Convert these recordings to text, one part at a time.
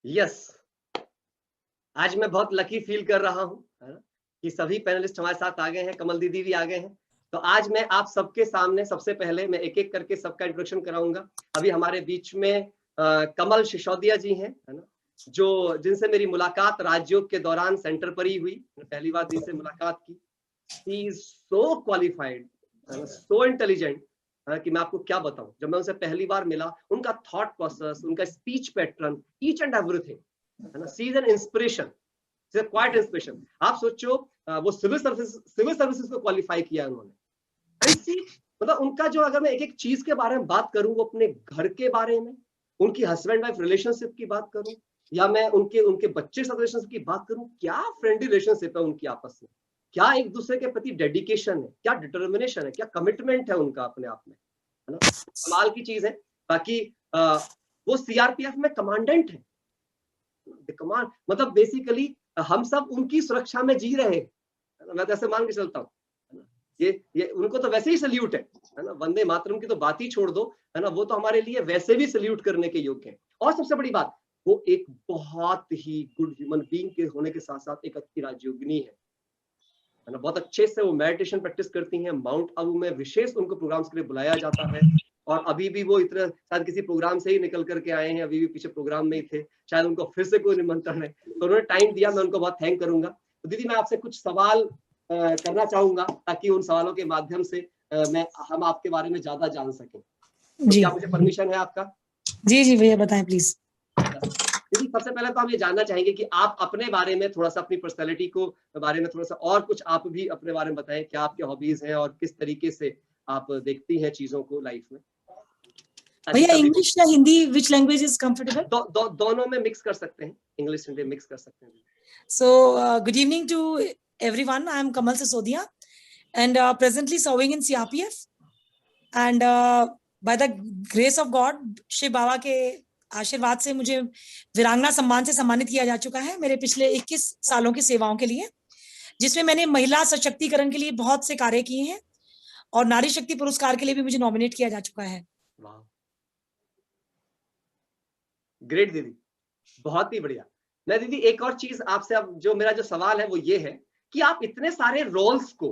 Yes, आज मैं बहुत लकी फील कर रहा हूँ, है ना, कि सभी पैनलिस्ट हमारे साथ आ गए हैं, कमल दीदी भी आ गए हैं। तो आज मैं आप सबके सामने सबसे पहले मैं एक-एक करके सबका इंट्रोडक्शन कराऊंगा। अभी हमारे बीच में कमल सिसोदिया जी हैं, है ना, जो जिनसे मेरी मुलाकात राजयोग के दौरान सेंटर पर ही हुई। पहली बार जिनसे मुलाकात की, he is so qualified, so intelligent, कि मैं आपको क्या बताऊं। जब मैं उनसे पहली बार मिला, उनका थॉट प्रोसेस, उनका speech pattern, each and everything, है ना, she is an inspiration, quite inspiration. आप सोचो, वो सिविल सर्विसेज को क्वालिफाई किया उन्होंने। एंड सी, मतलब उनका जो, अगर मैं एक एक चीज के बारे में बात करूं, वो अपने घर के बारे में, उनकी हस्बैंड वाइफ रिलेशनशिप की बात करूं, या मैं उनके उनके बच्चे से रिलेशनशिप की बात करूं, क्या फ्रेंडली रिलेशनशिप है उनकी आपस में, क्या एक दूसरे के प्रति डेडिकेशन है, क्या डिटर्मिनेशन है, क्या कमिटमेंट है उनका अपने आप में, है ना, कमाल की चीज है। बाकी वो सीआरपीएफ में कमांडेंट है, कमांड, मतलब बेसिकली हम सब उनकी सुरक्षा में जी रहे हैं, मैं तो ऐसे मान के चलता हूँ। ये उनको तो वैसे ही सल्यूट है ना, वंदे मातरम की तो बात ही छोड़ दो, है ना, वो तो हमारे लिए वैसे भी सल्यूट करने के योग्य है। और सबसे बड़ी बात, वो एक बहुत ही गुड ह्यूमन बीइंग के होने के साथ साथ एक अच्छी राजयोगिनी है ना, बहुत अच्छे से वो मेडिटेशन प्रैक्टिस करती हैं। माउंट आबू में विशेष उनको प्रोग्राम्स के लिए बुलाया जाता है, और अभी भी वो इतना शायद किसी प्रोग्राम से ही निकल करके आए हैं, अभी भी पीछे प्रोग्राम में ही थे, शायद उनको फिर से कोई निमंत्रण है, तो उन्होंने टाइम दिया, मैं उनको बहुत थैंक करूंगा। तो दीदी, मैं आपसे कुछ सवाल करना चाहूंगा, ताकि उन सवालों के माध्यम से हम आपके बारे में ज्यादा जान सकें। तो क्या मुझे परमिशन है आपका? जी जी भैया, बताएं प्लीज। दीदी, सबसे पहले तो हम ये जानना चाहेंगे कि आप अपने बारे में थोड़ा सा, अपनी पर्सनैलिटी को बारे में थोड़ा सा और कुछ आप भी अपने बारे में बताएं, क्या आपके हॉबीज हैं और किस तरीके से आप देखती हैं चीजों को लाइफ में। भैया इंग्लिश या Hindi, which language is comfortable? दोनों में मिक्स कर सकते हैं, इंग्लिश हिंदी मिक्स कर सकते हैं। So good evening to everyone. I am Kamal Sisodia and presently serving in CRPF, and by the grace of God, Shiv Baba के आशीर्वाद से मुझे वीरांगना सम्मान से सम्मानित किया जा चुका है मेरे पिछले 21 सालों की सेवाओं के लिए, जिसमें मैंने महिला सशक्तिकरण के लिए बहुत से कार्य किए हैं, और नारी शक्ति पुरस्कार के लिए भी मुझे नॉमिनेट किया जा चुका है। ग्रेट दीदी, बहुत ही बढ़िया। मैं दीदी एक और चीज आपसे, अब जो मेरा जो सवाल है वो ये है कि आप इतने सारे रोल्स को,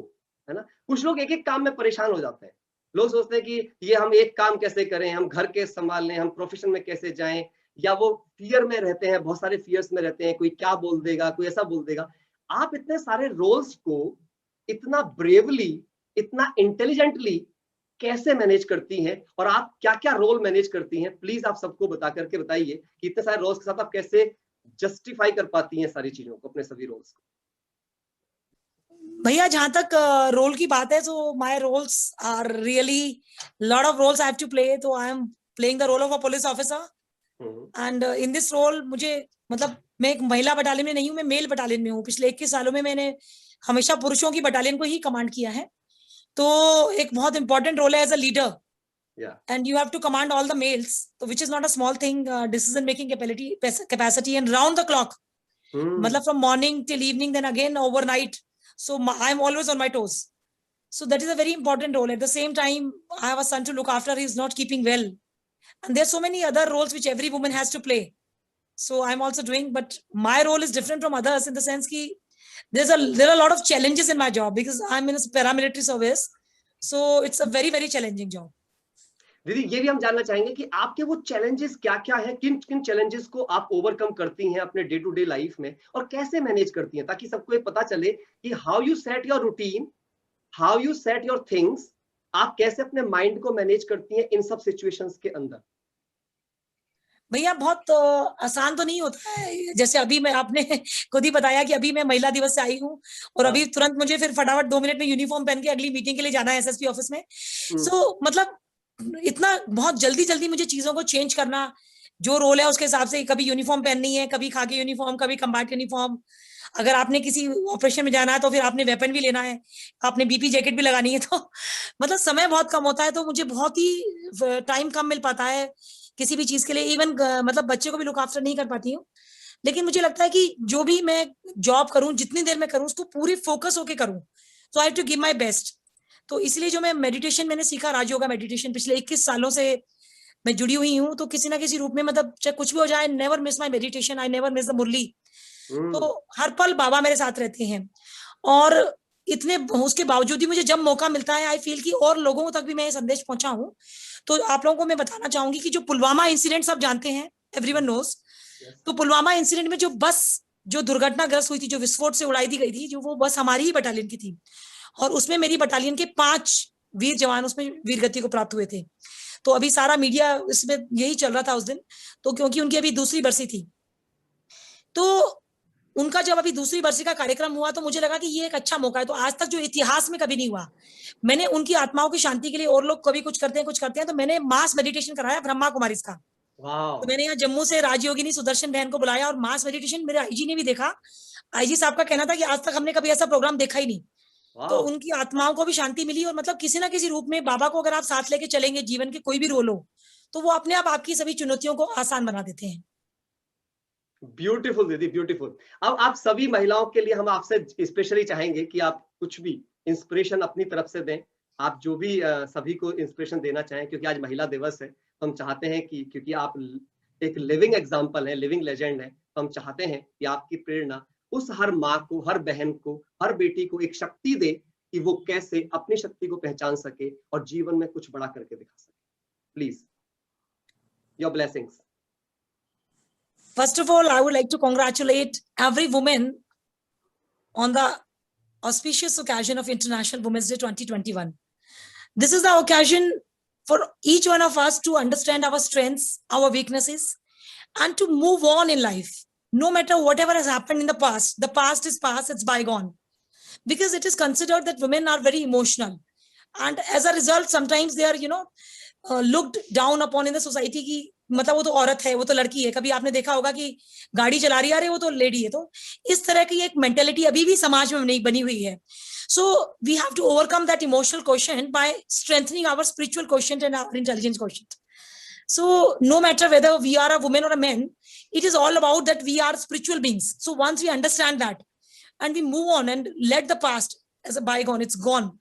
है ना, कुछ लोग एक एक काम में परेशान हो जाते हैं। लोग सोचते हैं कि ये हम एक काम कैसे करें, हम घर के संभाल लें, हम प्रोफेशन में कैसे जाएं, या वो फियर में रहते हैं, बहुत सारे फियर्स में रहते हैं, कोई क्या बोल देगा, कोई ऐसा बोल देगा। आप इतने सारे रोल्स को इतना ब्रेवली, इतना इंटेलिजेंटली कैसे मैनेज करती हैं, और आप क्या क्या रोल मैनेज करती हैं, प्लीज आप सबको बता करके बताइए कि इतने सारे रोल्स के साथ आप कैसे जस्टिफाई कर पाती हैं सारी चीजों को, अपने सभी रोल्स को। भैया, जहां तक रोल की बात है, तो my roles are really lot of roles I have to play. तो I am playing the role of a police officer, and in this role मुझे, मतलब मैं एक महिला बटालियन में नहीं हूँ, मैं मेल बटालियन में हूँ। पिछले 21 सालों में मैंने हमेशा पुरुषों की बटालियन को ही कमांड किया है, तो एक बहुत इंपॉर्टेंट रोल है as a leader, and you have to command all the males, so which is not a small thing. Decision making capacity and round the clock, matlab from morning till evening, then again overnight, so I'm always on my toes. So that is a very important role. At the same time, I have a son to look after. He's not keeping well, and there's so many other roles which every woman has to play, so I'm also doing, but my role is different from others in the sense ki there are a lot of challenges in my job, because I'm in a paramilitary service, so it's a very very challenging job. दीदी, ये भी हम जानना चाहेंगे कि आपके वो challenges क्या क्या हैं, किन किन चैलेंजेस को आप ओवरकम करती हैं अपने डे टू डे लाइफ में, और कैसे मैनेज करती हैं, ताकि सबको ये पता चले कि how you set your routine, how you set your things, आप कैसे अपने माइंड को मैनेज करती हैं इन सब सिचुएशंस के अंदर। भैया, बहुत आसान तो नहीं होता है। जैसे अभी मैं, आपने खुद ही बताया कि अभी मैं महिला दिवस से आई हूँ, और अभी तुरंत मुझे फिर फटाफट 2 मिनट में यूनिफॉर्म पहन के अगली मीटिंग के लिए जाना है एसएसपी ऑफिस में। सो मतलब इतना बहुत जल्दी जल्दी मुझे चीजों को चेंज करना, जो रोल है उसके हिसाब से, कभी यूनिफॉर्म पहननी है, कभी खाकी यूनिफॉर्म, कभी कंबाट यूनिफॉर्म, अगर आपने किसी ऑपरेशन में जाना है तो फिर आपने वेपन भी लेना है, आपने बीपी जैकेट भी लगानी है, तो मतलब समय बहुत कम होता है, तो मुझे बहुत ही टाइम कम मिल पाता है किसी भी चीज के लिए। इवन मतलब बच्चे को भी लुक आफ्टर नहीं कर पाती हूँ, लेकिन मुझे लगता है कि जो भी मैं जॉब करूं, जितनी देर में करूं, उसको पूरी फोकस होके करूं, so I have to give my best. तो इसलिए जो मैं मेडिटेशन मैंने सीखा, राजयोगा मेडिटेशन, पिछले 21 सालों से मैं जुड़ी हुई हूँ, तो किसी ना किसी रूप में मतलब चाहे कुछ भी हो जाए, never miss my meditation, I never miss the murli. तो हर पल बाबा मेरे साथ रहते हैं। और इतने उसके बावजूद भी मुझे जब मौका मिलता है, आई फील कि और लोगों तक भी मैं ये संदेश पहुंचाऊं। तो आप लोगों को मैं बताना चाहूंगी कि जो पुलवामा इंसिडेंट सब जानते हैं, एवरीवन नोज। तो पुलवामा इंसिडेंट में जो बस जो दुर्घटनाग्रस्त हुई थी, जो विस्फोट से उड़ाई दी गई थी, जो वो बस हमारी ही बटालियन की थी, और उसमें मेरी बटालियन के 5 वीर जवान उसमें वीरगति को प्राप्त हुए थे। तो अभी सारा मीडिया इसमें यही चल रहा था उस दिन, तो क्योंकि उनकी अभी दूसरी बरसी थी, तो उनका जब अभी दूसरी बरसी का कार्यक्रम हुआ तो मुझे लगा कि ये एक अच्छा मौका है। तो आज तक जो इतिहास में कभी नहीं हुआ, मैंने उनकी आत्माओं की शांति के लिए, और लोग कभी कुछ करते हैं, तो मैंने मास मेडिटेशन कराया ब्रह्मा कुमारीज का। तो मैंने यहाँ जम्मू से राजयोगिनी सुदर्शन बहन को बुलाया और मास मेडिटेशन मेरे आईजी ने भी देखा। आईजी साहब का कहना था कि आज तक हमने कभी ऐसा प्रोग्राम देखा ही नहीं। तो उनकी आत्माओं को भी शांति मिली, और मतलब किसी ना किसी रूप में बाबा को अगर आप साथ लेके चलेंगे, जीवन के कोई भी रोल हो, तो वो अपने आप आपकी सभी चुनौतियों को आसान बना देते हैं। ब्यूटीफुल दीदी, ब्यूटीफुल। अब आप सभी महिलाओं के लिए हम आपसे स्पेशली चाहेंगे कि आप कुछ भी इंस्पिरेशन अपनी तरफ से दें। आप जो भी सभी को इंस्पिरेशन देना चाहें, क्योंकि आज महिला दिवस है, तो हम चाहते हैं कि क्योंकि आप एक लिविंग एग्जाम्पल है, लिविंग लेजेंड है, तो हम चाहते हैं कि आपकी प्रेरणा उस हर माँ को, हर बहन को, हर बेटी को एक शक्ति दे कि वो कैसे अपनी शक्ति को पहचान सके और जीवन में कुछ बड़ा करके दिखा सके। Please, your blessings. First of all, I would like to congratulate every woman on the auspicious occasion of International Women's Day 2021. This is the occasion for each one of us to understand our strengths, our weaknesses, and to move on in life. No matter whatever has happened in the past is past, it's bygone. Because it is considered that women are very emotional. And as a result, sometimes they are, looked down upon in the society की मतलब वो तो औरत है, वो तो लड़की है। कभी आपने देखा होगा कि गाड़ी चला रही है, अरे वो तो लेडी है। तो इस तरह की एक मेंटेलिटी अभी भी समाज में नहीं बनी हुई है। So we have to overcome that emotional quotient by strengthening our spiritual quotient and our intelligence quotient. So no matter whether we are a woman or a man, it is all about that we are spiritual beings. So once we understand that and we move on and let the past as a bygone, it's gone,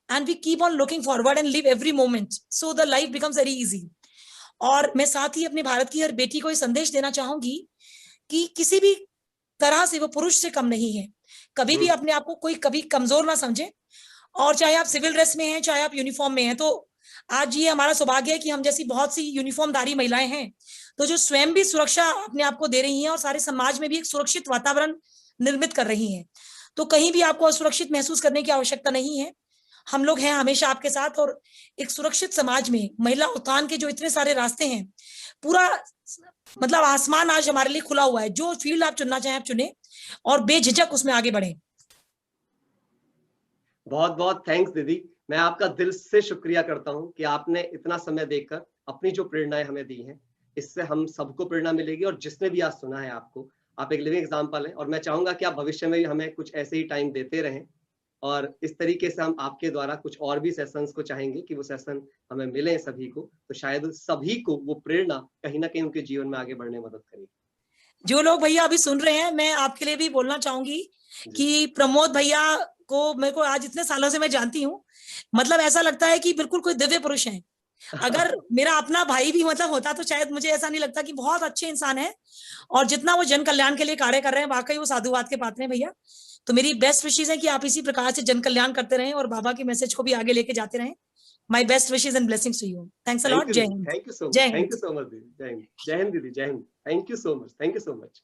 and we keep on looking forward and live every moment, so the life becomes very easy. और मैं साथ ही अपने भारत की हर बेटी को ये संदेश देना चाहूंगी कि किसी भी तरह से वो पुरुष से कम नहीं है। कभी भी अपने आप को कोई कभी कमजोर ना समझे, और चाहे आप सिविल ड्रेस में हैं, चाहे आप यूनिफॉर्म में हैं। तो आज ये हमारा सौभाग्य है कि हम जैसी बहुत सी यूनिफॉर्मधारी महिलाएं हैं, तो जो स्वयं भी सुरक्षा अपने आप को दे रही हैं और सारे समाज में भी एक सुरक्षित वातावरण निर्मित कर रही हैं। तो कहीं भी आपको असुरक्षित महसूस करने की आवश्यकता नहीं है। हम लोग हैं हमेशा आपके साथ, और एक सुरक्षित समाज में महिला उत्थान के जो इतने सारे रास्ते हैं, पूरा मतलब आसमान आज हमारे लिए खुला हुआ है। जो फील्ड आप चुनना चाहें आप चुने और बेझिझक उसमें आगे बढ़े। बहुत बहुत थैंक्स दीदी। मैं आपका दिल से शुक्रिया करता हूं कि आपने इतना समय देकर अपनी जो प्रेरणाएं हमें दी हैं, इससे हम सबको प्रेरणा मिलेगी। और जिसने भी आज सुना है आपको, आप एक लिविंग एग्जांपल हैं, और मैं चाहूंगा कि आप भविष्य में भी हमें कुछ ऐसे ही टाइम देते रहें। और इस तरीके से हम आपके द्वारा कुछ और भी सेशंस को चाहेंगे कि वो सेशन हमें मिले सभी को, तो शायद सभी को वो प्रेरणा कहीं ना कहीं उनके जीवन में आगे बढ़ने में मदद करेगी। जो लोग भैया अभी सुन रहे हैं, मैं आपके लिए भी बोलना चाहूंगी कि प्रमोद भैया को मेरे को आज इतने सालों से मैं जानती हूँ, मतलब ऐसा लगता है कि बिल्कुल कोई दिव्य पुरुष है। अगर मेरा अपना भाई भी मतलब होता तो शायद मुझे ऐसा नहीं लगता। कि बहुत अच्छे इंसान है, और जितना वो जन कल्याण के लिए कार्य कर रहे हैं, वाकई वो साधुवाद के पात्र हैं भैया। तो मेरी बेस्ट विशेष है कि आप इसी प्रकार से जन कल्याण करते रहें और बाबा के मैसेज को भी आगे लेके जाते रहें। My best wishes and blessings to you. Thanks a lot. जय हिंद। Thank you so much. Thank you so much दीदी। जय हिंद। जय हिंद दीदी। जय हिंद। Thank you so much. Thank you so much.